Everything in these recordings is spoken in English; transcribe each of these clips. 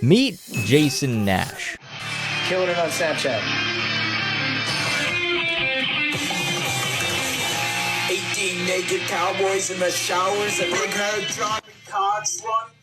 Meet Jason Nash. Killing it on Snapchat. 18 naked cowboys in the showers, a big hair dropping cocks running.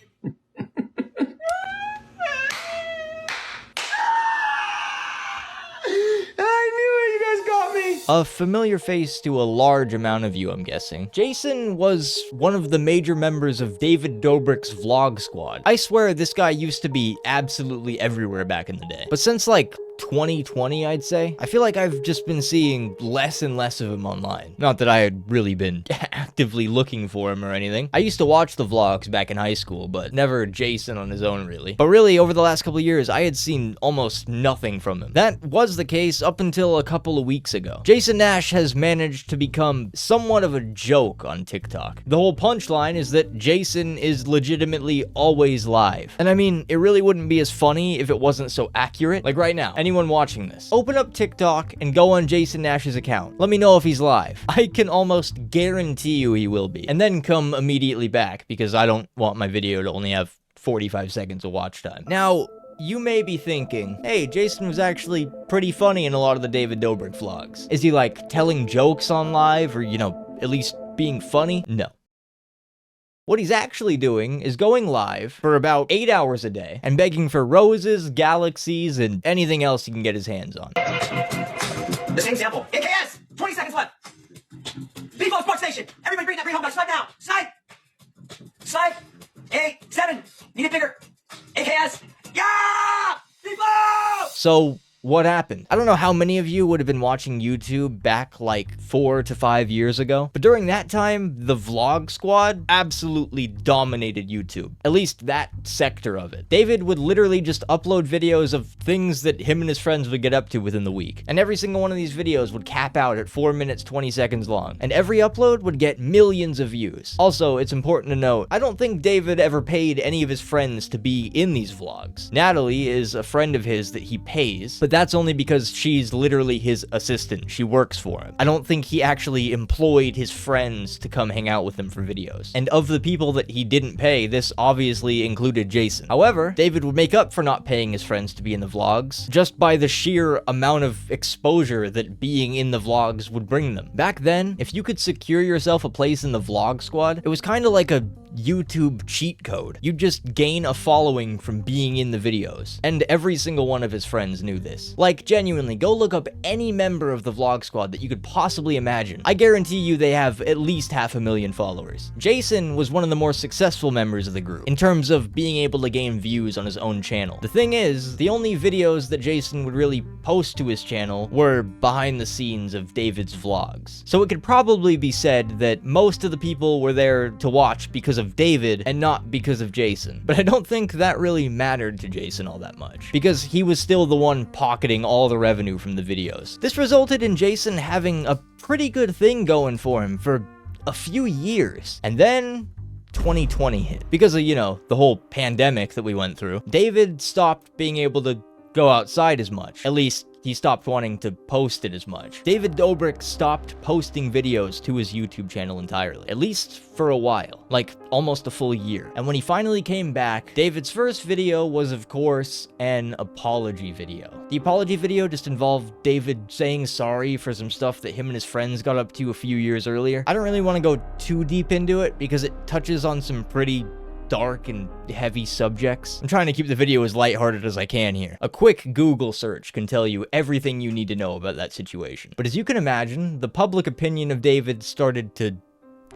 A familiar face to a large amount of you, I'm guessing. Jason was one of the major members of David Dobrik's vlog squad. I swear this guy used to be absolutely everywhere back in the day. But since like 2020, I'd say, I feel like I've just been seeing less and less of him online. Not that I had really been actively looking for him or anything. I used to watch the vlogs back in high school, but never Jason on his own, really. But really, over the last couple of years, I had seen almost nothing from him. That was the case up until a couple of weeks ago. Jason Nash has managed to become somewhat of a joke on TikTok. The whole punchline is that Jason is legitimately always live. And I mean, it really wouldn't be as funny if it wasn't so accurate. Like right now, anyone watching this, open up TikTok and go on Jason Nash's account. Let me know if he's live. I can almost guarantee you he will be. And then come immediately back, because I don't want my video to only have 45 seconds of watch time. Now, you may be thinking, hey, Jason was actually pretty funny in a lot of the David Dobrik vlogs. Is he like telling jokes on live, or, you know, at least being funny? No. What he's actually doing is going live for about 8 hours a day and begging for roses, galaxies, and anything else he can get his hands on. The same sample. AKS! 20 seconds left! B-Flow Sports Station! Everybody bring that green home dog. Slide now! Slide! Slide! 8, 7. Need it bigger. AKS! Yeah! B-Flow! So, what happened? I don't know how many of you would have been watching YouTube back like 4 to 5 years ago, but during that time, the vlog squad absolutely dominated YouTube. At least that sector of it. David would literally just upload videos of things that him and his friends would get up to within the week. And every single one of these videos would cap out at 4 minutes, 20 seconds long. And every upload would get millions of views. Also, it's important to note, I don't think David ever paid any of his friends to be in these vlogs. Natalie is a friend of his that he pays, but that's only because she's literally his assistant. She works for him. I don't think he actually employed his friends to come hang out with him for videos. And of the people that he didn't pay, this obviously included Jason. However, David would make up for not paying his friends to be in the vlogs just by the sheer amount of exposure that being in the vlogs would bring them. Back then, if you could secure yourself a place in the vlog squad, it was kind of like a YouTube cheat code. You'd just gain a following from being in the videos. And every single one of his friends knew this. Like, genuinely, go look up any member of the vlog squad that you could possibly imagine. I guarantee you they have at least 500,000 followers. Jason was one of the more successful members of the group in terms of being able to gain views on his own channel. The thing is, the only videos that Jason would really post to his channel were behind the scenes of David's vlogs. So it could probably be said that most of the people were there to watch because of David and not because of Jason. But I don't think that really mattered to Jason all that much, because he was still the one pocketing all the revenue from the videos. This resulted in Jason having a pretty good thing going for him for a few years. And then 2020 hit. Because of, you know, the whole pandemic that we went through, David stopped being able to go outside as much. At least, he stopped wanting to post it as much. David Dobrik stopped posting videos to his YouTube channel entirely, at least for a while, like almost a full year. And when he finally came back, David's first video was, of course, an apology video. The apology video just involved David saying sorry for some stuff that him and his friends got up to a few years earlier. I don't really want to go too deep into it because it touches on some pretty dark and heavy subjects. I'm trying to keep the video as lighthearted as I can here. A quick Google search can tell you everything you need to know about that situation. But as you can imagine, the public opinion of David started to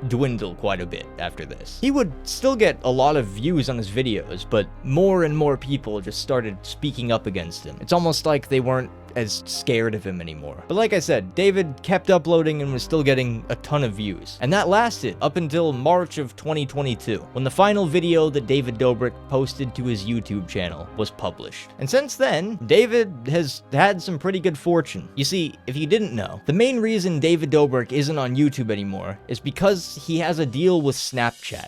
dwindle quite a bit after this. He would still get a lot of views on his videos, but more and more people just started speaking up against him. It's almost like they weren't as scared of him anymore. But like I said, David kept uploading and was still getting a ton of views. And that lasted up until March of 2022, when the final video that David Dobrik posted to his YouTube channel was published. And since then, David has had some pretty good fortune. You see, if you didn't know, the main reason David Dobrik isn't on YouTube anymore is because he has a deal with Snapchat.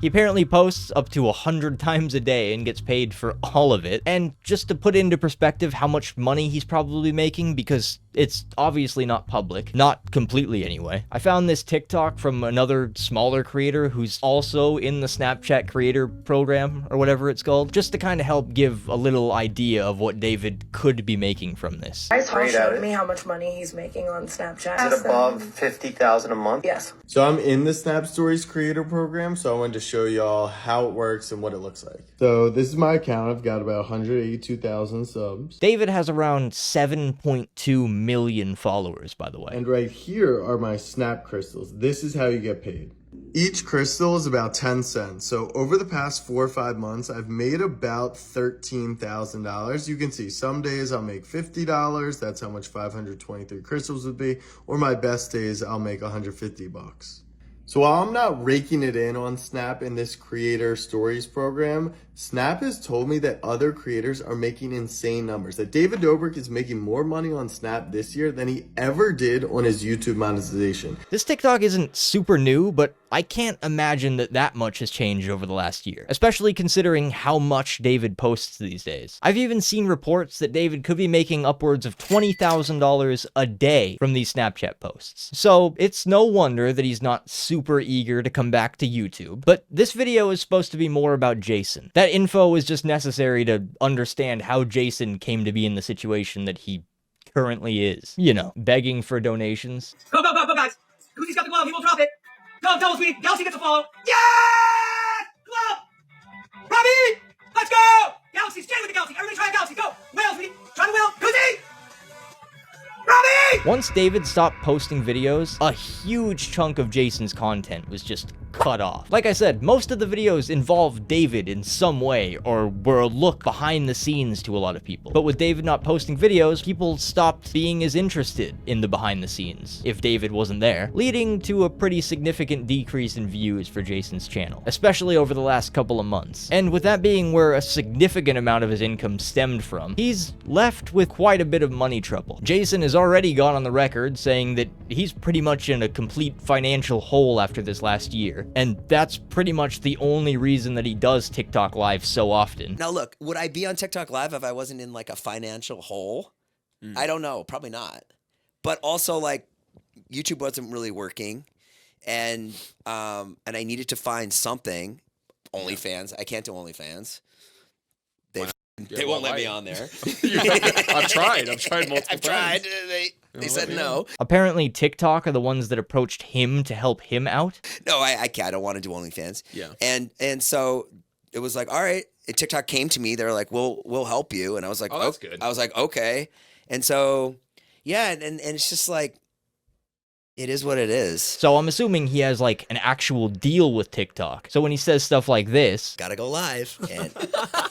He apparently posts up to 100 times a day and gets paid for all of it. And just to put into perspective how much money he's probably making, because it's obviously not public, not completely anyway. I found this TikTok from another smaller creator who's also in the Snapchat creator program or whatever it's called, just to kind of help give a little idea of what David could be making from this. Guys showed me how much money he's making on Snapchat. Is it above 50,000 a month? Yes. So I'm in the Snap Stories creator program, so I wanted to show y'all how it works and what it looks like. So this is my account. I've got about 182,000 subs. David has around 7.2 million followers, by the way. And right here are my Snap crystals. This is how you get paid. Each crystal is about 10 cents. So over the past 4 or 5 months, I've made about $13,000. You can see some days I'll make $50. That's how much 523 crystals would be. Or my best days, I'll make 150 bucks. So while I'm not raking it in on Snap in this creator stories program, Snap has told me that other creators are making insane numbers. That David Dobrik is making more money on Snap this year than he ever did on his YouTube monetization. This TikTok isn't super new, but I can't imagine that much has changed over the last year, especially considering how much David posts these days. I've even seen reports that David could be making upwards of $20,000 a day from these Snapchat posts. So it's no wonder that he's not super eager to come back to YouTube. But this video is supposed to be more about Jason. That info is just necessary to understand how Jason came to be in the situation that he currently is. You know, begging for donations. Go, go, go, go, guys. Suzy's got the glove. He will drop it. Go, double sweep. Galaxy gets a follow. Yeah! Glove! Robbie! Let's go! Galaxy, stay with the Galaxy. Everybody try a Galaxy. Go. Whale, sweetie. Try the whale. Suzy! Robbie! Once David stopped posting videos, a huge chunk of Jason's content was just cut off. Like I said, most of the videos involved David in some way, or were a look behind the scenes to a lot of people. But with David not posting videos, people stopped being as interested in the behind the scenes if David wasn't there, leading to a pretty significant decrease in views for Jason's channel, especially over the last couple of months. And with that being where a significant amount of his income stemmed from, he's left with quite a bit of money trouble. Jason has already gone on the record saying that he's pretty much in a complete financial hole after this last year, and that's pretty much the only reason that he does TikTok Live so often. Now look, would I be on TikTok Live if I wasn't in like a financial hole? I don't know, probably not. But also like YouTube wasn't really working, and I needed to find something. OnlyFans, I can't do OnlyFans. They won't let me on there. I've tried multiple times. They said no. Apparently TikTok are the ones that approached him to help him out. No, I can't. I don't want to do OnlyFans. Yeah. And so it was like, all right. And TikTok came to me. They're like, we'll help you. And I was like, oh, that's good. I was like, okay. And so, yeah. And it's just like, it is what it is. So I'm assuming he has like an actual deal with TikTok. So when he says stuff like this, gotta go live. And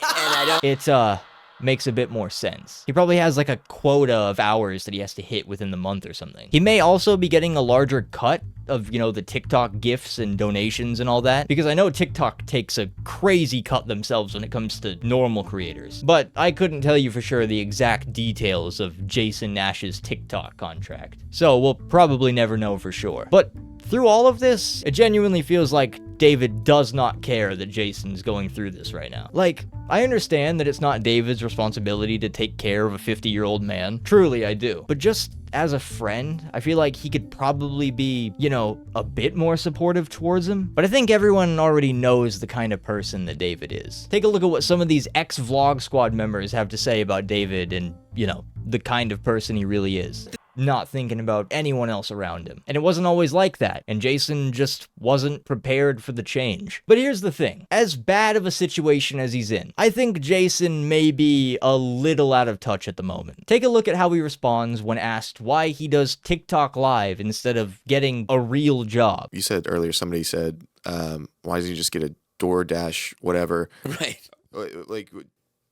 I don't. It makes a bit more sense. He probably has like a quota of hours that he has to hit within the month or something. He may also be getting a larger cut of, you know, the TikTok gifts and donations and all that, because I know TikTok takes a crazy cut themselves when it comes to normal creators. But I couldn't tell you for sure the exact details of Jason Nash's TikTok contract. So we'll probably never know for sure. But through all of this, it genuinely feels like David does not care that Jason's going through this right now. Like, I understand that it's not David's responsibility to take care of a 50-year-old man. Truly, I do. But just as a friend, I feel like he could probably be, you know, a bit more supportive towards him. But I think everyone already knows the kind of person that David is. Take a look at what some of these ex-Vlog Squad members have to say about David and, you know, the kind of person he really is. Not thinking about anyone else around him. And it wasn't always like that, and Jason just wasn't prepared for the change. But here's the thing, as bad of a situation as he's in, I think Jason may be a little out of touch at the moment. Take a look at how he responds when asked why he does TikTok Live instead of getting a real job. You said earlier, somebody said, why doesn't he just get a DoorDash, whatever? Right. Like,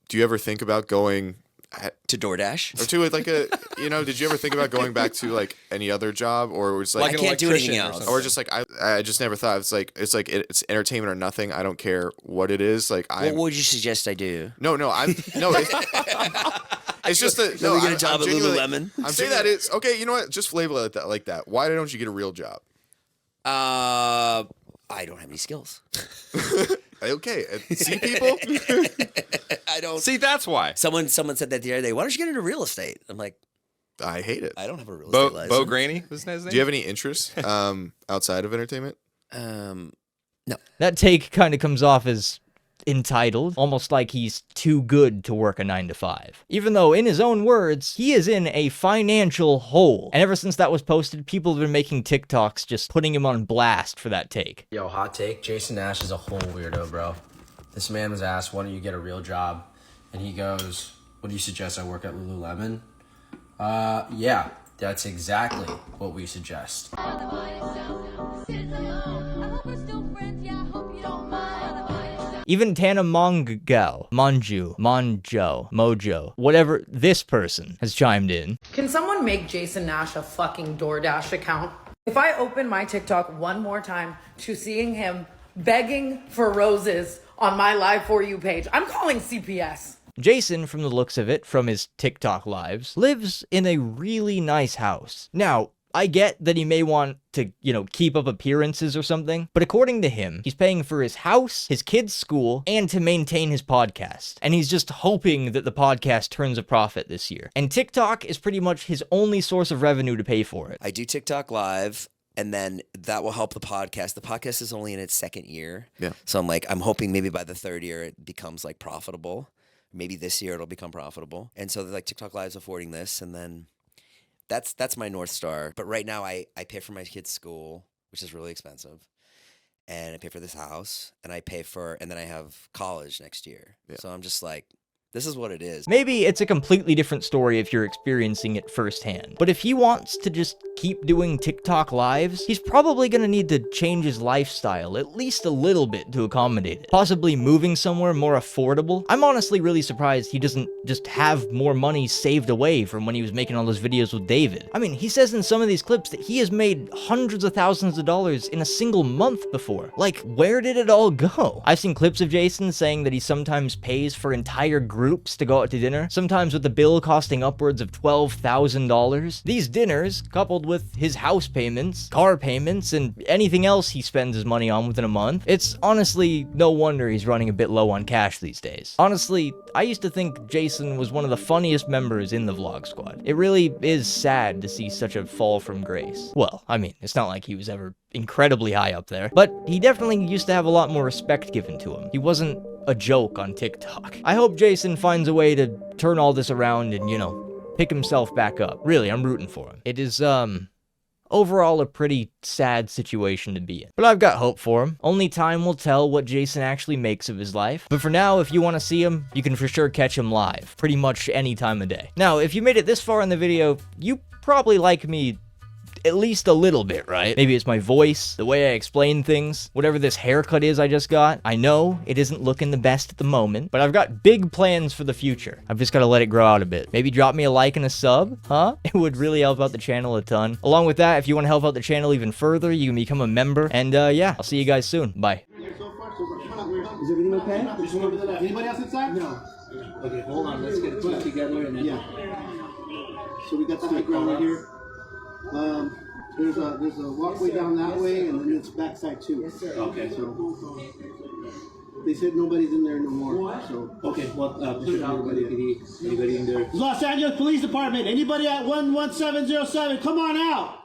do you ever think about going to DoorDash? Or to like a, you know, did you ever think about going back to like any other job, or was like I can't do anything else, or just like I just never thought it's entertainment or nothing. I don't care what it is. Like what would you suggest I do? No, it's just that we get a job at Lululemon. I'm saying that it's okay. You know what? Just label it like that. Why don't you get a real job? I don't have any skills. Okay, see people. I don't see. That's why someone said that the other day. Why don't you get into real estate? I'm like, I hate it. I don't have a real estate license. Bo Graney was his name? Do you have any interests outside of entertainment? No. That take kind of comes off as entitled, almost like he's too good to work a 9-to-5. Even though, in his own words, he is in a financial hole. And ever since that was posted, people have been making TikToks just putting him on blast for that take. Yo, hot take. Jason Nash is a whole weirdo, bro. This man was asked, why don't you get a real job? And he goes, what do you suggest I work at Lululemon? Yeah, that's exactly what we suggest. Even Tana Mojo, whatever this person has chimed in. Can someone make Jason Nash a fucking DoorDash account? If I open my TikTok one more time to seeing him begging for roses on my Live For You page, I'm calling CPS. Jason, from the looks of it, from his TikTok lives, lives in a really nice house. Now, I get that he may want to, keep up appearances or something, but according to him, he's paying for his house, his kids' school, and to maintain his podcast. And he's just hoping that the podcast turns a profit this year. And TikTok is pretty much his only source of revenue to pay for it. I do TikTok live, and then that will help the podcast. The podcast is only in its second year. Yeah. So I'm hoping maybe by the third year it becomes profitable. Maybe this year it'll become profitable. And so TikTok Live's affording this, and then that's my North Star. But right now I pay for my kids' school, which is really expensive. And I pay for this house, and and then I have college next year. Yeah. So I'm just this is what it is. Maybe it's a completely different story if you're experiencing it firsthand. But if he wants to just keep doing TikTok lives, he's probably gonna need to change his lifestyle at least a little bit to accommodate it. Possibly moving somewhere more affordable. I'm honestly really surprised he doesn't just have more money saved away from when he was making all those videos with David. I mean, he says in some of these clips that he has made hundreds of thousands of dollars in a single month before. Where did it all go? I've seen clips of Jason saying that he sometimes pays for entire groups to go out to dinner, sometimes with the bill costing upwards of $12,000. These dinners, coupled with his house payments, car payments, and anything else he spends his money on within a month, it's honestly no wonder he's running a bit low on cash these days. Honestly, I used to think Jason was one of the funniest members in the vlog squad. It really is sad to see such a fall from grace. Well, I mean, it's not like he was ever incredibly high up there, but he definitely used to have a lot more respect given to him. He wasn't a joke on TikTok. I hope Jason finds a way to turn all this around and, pick himself back up. Really, I'm rooting for him. It is, overall a pretty sad situation to be in. But I've got hope for him. Only time will tell what Jason actually makes of his life. But for now, if you want to see him, you can for sure catch him live, pretty much any time of day. Now, if you made it this far in the video, you probably like me at least a little bit, right? Maybe it's my voice, the way I explain things, whatever this haircut is I just got. I know it isn't looking the best at the moment, but I've got big plans for the future. I've just got to let it grow out a bit. Maybe drop me a like and a sub, huh? It would really help out the channel a ton. Along with that, if you want to help out the channel even further, you can become a member. And yeah, I'll see you guys soon. Bye. Is everything okay? Anybody else inside? No. Okay, hold on. Let's get it put together and then. Yeah. So we got the high ground right here. There's a walkway down that way, and then it's backside too. Yes, sir. Okay. So they said nobody's in there no more. So okay. Well, put it out. Anybody in there? Los Angeles Police Department. Anybody at 11707? Come on out.